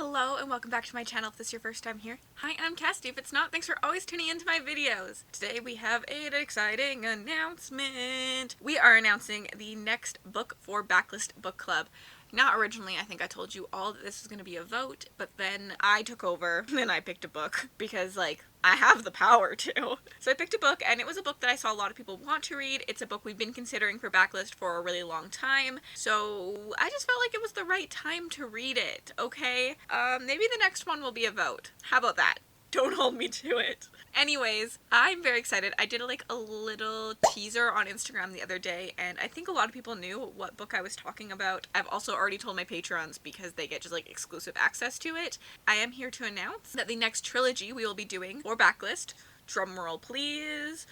Hello and welcome back to my channel if this is your first time here. Hi, I'm Cassidy. If it's not, thanks for always tuning into my videos. Today we have an exciting announcement. We are announcing the next book for Backlist Book Club. Now originally I think I told you all that this was going to be a vote, but then I took over and I picked a book because I have the power to. So I picked a book and it was a book that I saw a lot of people want to read. It's a book we've been considering for Backlist for a really long time. So I just felt like it was the right time to read it, okay? Maybe the next one will be a vote. How about that? Don't hold me to it. Anyways, I'm very excited. I did a little teaser on Instagram the other day, and I think a lot of people knew what book I was talking about. I've also already told my patrons because they get just exclusive access to it. I am here to announce that the next trilogy we will be doing for Backlist, drumroll please,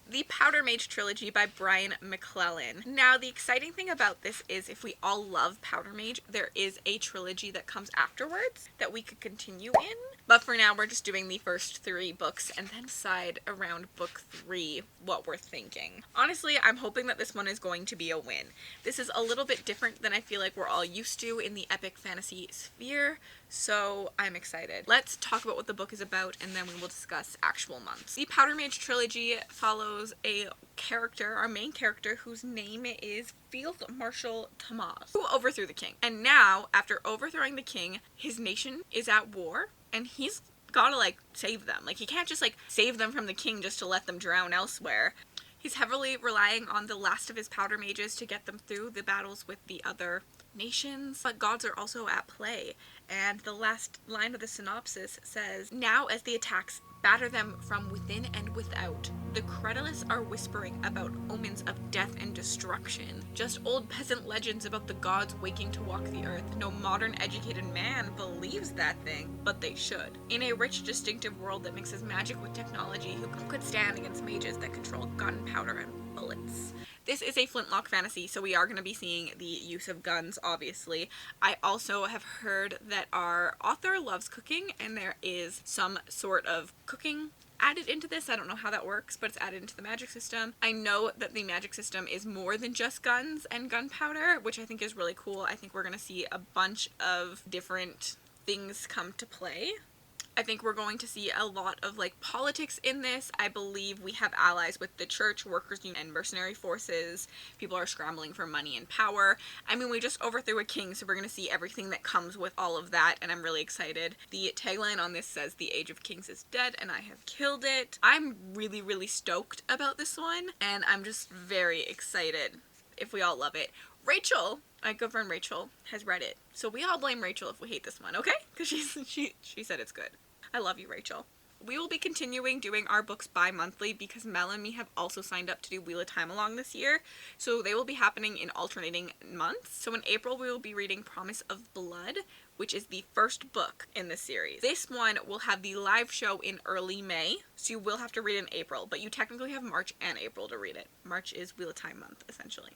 the Powder Mage trilogy by Brian McClellan. Now, the exciting thing about this is if we all love Powder Mage, there is a trilogy that comes afterwards that we could continue in. But for now, we're just doing the first 3 books and then decide around book 3 what we're thinking. Honestly, I'm hoping that this one is going to be a win. This is a little bit different than I feel like we're all used to in the epic fantasy sphere, so I'm excited. Let's talk about what the book is about and then we will discuss actual months. The Powder Mage trilogy follows a character, our main character, whose name is Field Marshal Tomas, who overthrew the king. And now, after overthrowing the king, his nation is at war and he's gotta save them. He can't just save them from the king just to let them drown elsewhere. He's heavily relying on the last of his powder mages to get them through the battles with the other nations, but gods are also at play. And the last line of the synopsis says, "Now as the attacks batter them from within and without, the credulous are whispering about omens of death and destruction. Just old peasant legends about the gods waking to walk the earth. No modern educated man believes that thing, but they should. In a rich, distinctive world that mixes magic with technology, who could stand against mages that control gunpowder and bullets?" This is a flintlock fantasy, so we are going to be seeing the use of guns, obviously. I also have heard that our author loves cooking, and there is some sort of cooking added into this. I don't know how that works, but it's added into the magic system. I know that the magic system is more than just guns and gunpowder, which I think is really cool. I think we're going to see a bunch of different things come to play. I think we're going to see a lot of politics in this. I believe we have allies with the church, workers' union, and mercenary forces. People are scrambling for money and power. I mean, we just overthrew a king, so we're going to see everything that comes with all of that, and I'm really excited. The tagline on this says, "The Age of Kings is dead, and I have killed it." I'm really, really stoked about this one, and I'm just very excited if we all love it. Rachel, my good friend Rachel, has read it, so we all blame Rachel if we hate this one, okay? Because she said it's good. I love you, Rachel. We will be continuing doing our books bi-monthly because Mel and me have also signed up to do Wheel of Time Along this year, so they will be happening in alternating months. So in April we will be reading Promise of Blood, which is the first book in the series. This one will have the live show in early May, so you will have to read it in April, but you technically have March and April to read it. March is Wheel of Time month, essentially.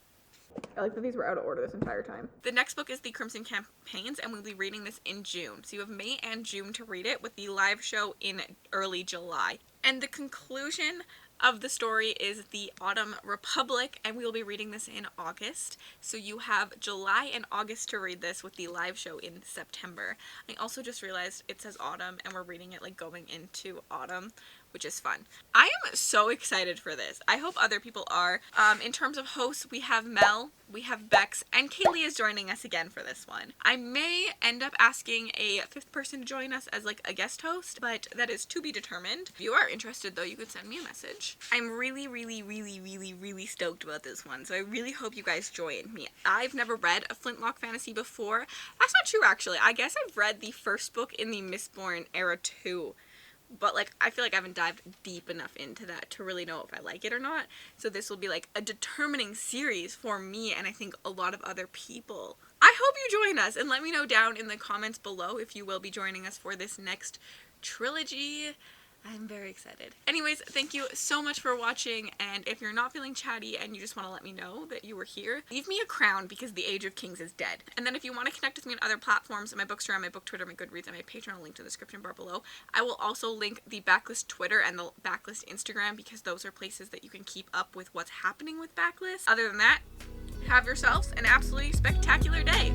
I like that these were out of order this entire time. The next book is The Crimson Campaigns, and we'll be reading this in June. So you have May and June to read it, with the live show in early July. And the conclusion of the story is the Autumn Republic, and we will be reading this in August. So you have July and August to read this, with the live show in September. I also just realized it says autumn, and we're reading it going into autumn, which is fun. I am so excited for this. I hope other people are. In terms of hosts, we have Mel, we have Bex, and Kaylee is joining us again for this one. I may end up asking a 5th person to join us as a guest host, but that is to be determined. If you are interested though, you could send me a message. I'm really, really, really, really, really stoked about this one, so I really hope you guys join me. I've never read a flintlock fantasy before. That's not true, actually. I guess I've read the first book in the Mistborn era too. But I feel like I haven't dived deep enough into that to really know if I like it or not. So this will be a determining series for me and I think a lot of other people. I hope you join us and let me know down in the comments below if you will be joining us for this next trilogy. I'm very excited. Anyways, thank you so much for watching, and if you're not feeling chatty and you just want to let me know that you were here, leave me a crown because the Age of Kings is dead. And then if you want to connect with me on other platforms, my Bookstagram, my Book Twitter, my Goodreads, and my Patreon, I'll link to the description bar below. I will also link the Backlist Twitter and the Backlist Instagram because those are places that you can keep up with what's happening with Backlist. Other than that, have yourselves an absolutely spectacular day.